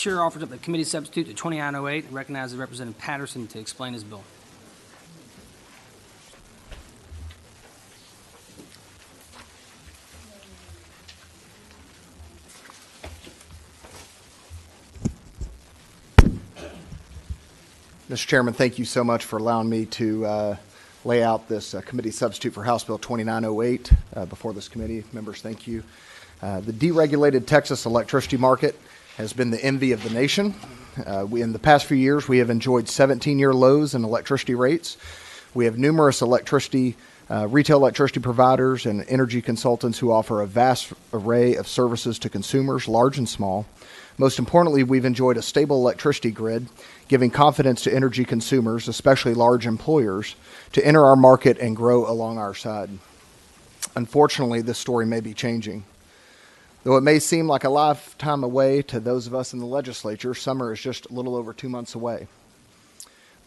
Chair offers up the committee substitute to 2908 and recognizes Representative Patterson to explain his bill. Mr. Chairman, thank you so much for allowing me to lay out this committee substitute for House Bill 2908 before this committee. Members, thank you. The deregulated Texas electricity market has been the envy of the nation. In the past few years, we have enjoyed 17-year lows in electricity rates. We have numerous retail electricity providers and energy consultants who offer a vast array of services to consumers, large and small. Most importantly, we've enjoyed a stable electricity grid, giving confidence to energy consumers, especially large employers, to enter our market and grow along our side. Unfortunately, this story may be changing. Though it may seem like a lifetime away to those of us in the legislature, summer is just a little over 2 months away.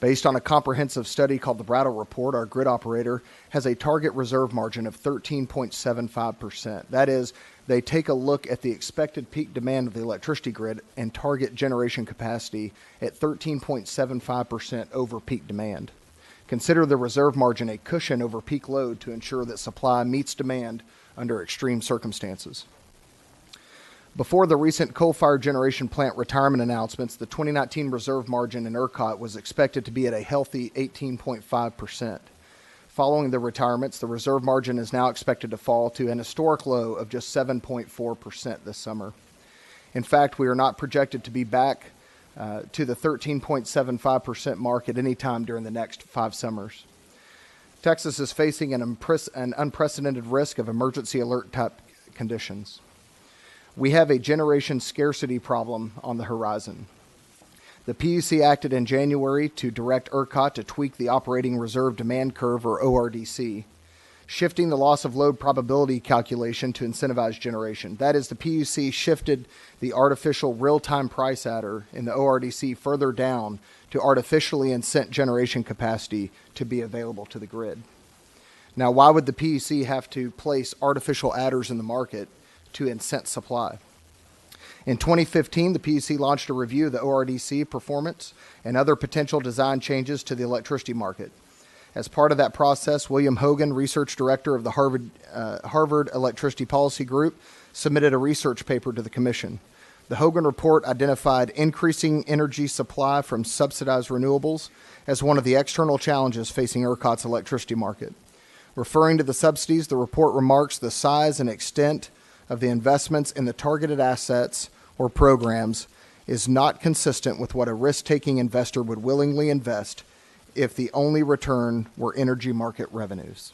Based on a comprehensive study called the Brattle Report, our grid operator has a target reserve margin of 13.75%. That is, they take a look at the expected peak demand of the electricity grid and target generation capacity at 13.75% over peak demand. Consider the reserve margin a cushion over peak load to ensure that supply meets demand under extreme circumstances. Before the recent coal-fired generation plant retirement announcements, the 2019 reserve margin in ERCOT was expected to be at a healthy 18.5%. Following the retirements, the reserve margin is now expected to fall to an historic low of just 7.4% this summer. In fact, we are not projected to be back to the 13.75% mark at any time during the next 5 summers. Texas is facing an unprecedented risk of emergency alert type conditions. We have a generation scarcity problem on the horizon. The PUC acted in January to direct ERCOT to tweak the operating reserve demand curve, or ORDC, shifting the loss of load probability calculation to incentivize generation. That is, the PUC shifted the artificial real-time price adder in the ORDC further down to artificially incent generation capacity to be available to the grid. Now, why would the PUC have to place artificial adders in the market to incent supply? In 2015, the PUC launched a review of the ORDC performance and other potential design changes to the electricity market. As part of that process, William Hogan, research director of the Harvard Electricity Policy Group, submitted a research paper to the commission. The Hogan report identified increasing energy supply from subsidized renewables as one of the external challenges facing ERCOT's electricity market. Referring to the subsidies, the report remarks the size and extent of the investments in the targeted assets or programs is not consistent with what a risk-taking investor would willingly invest if the only return were energy market revenues.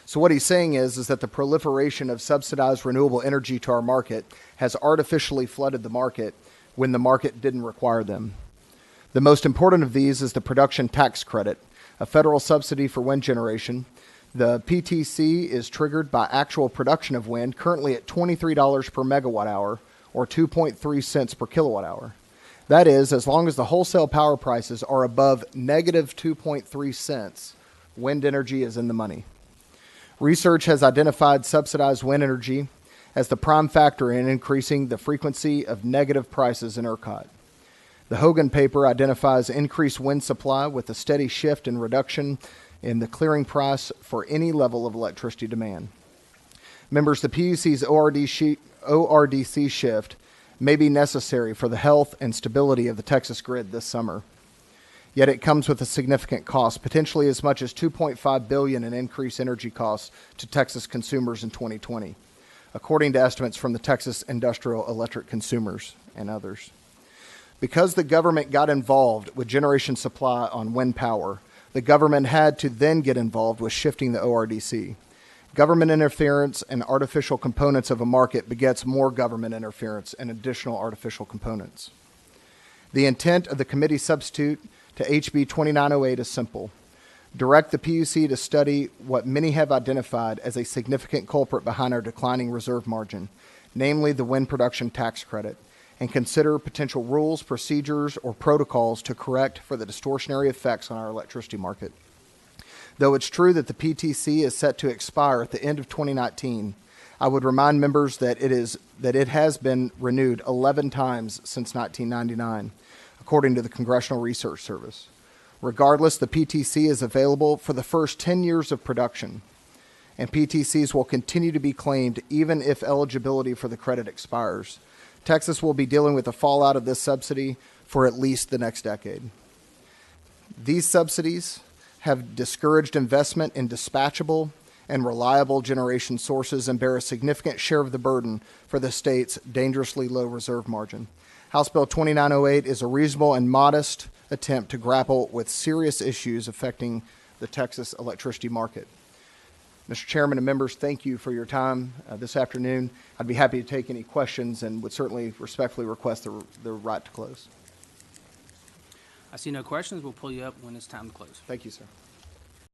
So what he's saying is that the proliferation of subsidized renewable energy to our market has artificially flooded the market when the market didn't require them. The most important of these is the production tax credit, a federal subsidy for wind generation. The PTC is triggered by actual production of wind, currently at $23 per megawatt hour, or 2.3 cents per kilowatt hour. That is, as long as the wholesale power prices are above negative 2.3 cents, wind energy is in the money. Research has identified subsidized wind energy as the prime factor in increasing the frequency of negative prices in ERCOT. The Hogan paper identifies increased wind supply with a steady shift in reduction in the clearing price for any level of electricity demand. Members, the PUC's ORDC shift may be necessary for the health and stability of the Texas grid this summer. Yet it comes with a significant cost, potentially as much as $2.5 billion in increased energy costs to Texas consumers in 2020, according to estimates from the Texas Industrial Electric Consumers and others. Because the government got involved with generation supply on wind power, the government had to then get involved with shifting the ORDC. Government interference and artificial components of a market begets more government interference and additional artificial components. The intent of the committee substitute to HB2908 is simple. Direct the PUC to study what many have identified as a significant culprit behind our declining reserve margin, namely the wind production tax credit, and consider potential rules, procedures, or protocols to correct for the distortionary effects on our electricity market. Though it's true that the PTC is set to expire at the end of 2019, I would remind members that it has been renewed 11 times since 1999, according to the Congressional Research Service. Regardless, the PTC is available for the first 10 years of production, and PTCs will continue to be claimed even if eligibility for the credit expires. Texas will be dealing with the fallout of this subsidy for at least the next decade. These subsidies have discouraged investment in dispatchable and reliable generation sources and bear a significant share of the burden for the state's dangerously low reserve margin. House Bill 2908 is a reasonable and modest attempt to grapple with serious issues affecting the Texas electricity market. Mr. Chairman and members, thank you for your time this afternoon. I'd be happy to take any questions and would certainly respectfully request the right to close. I see no questions. We'll pull you up when it's time to close. Thank you, sir.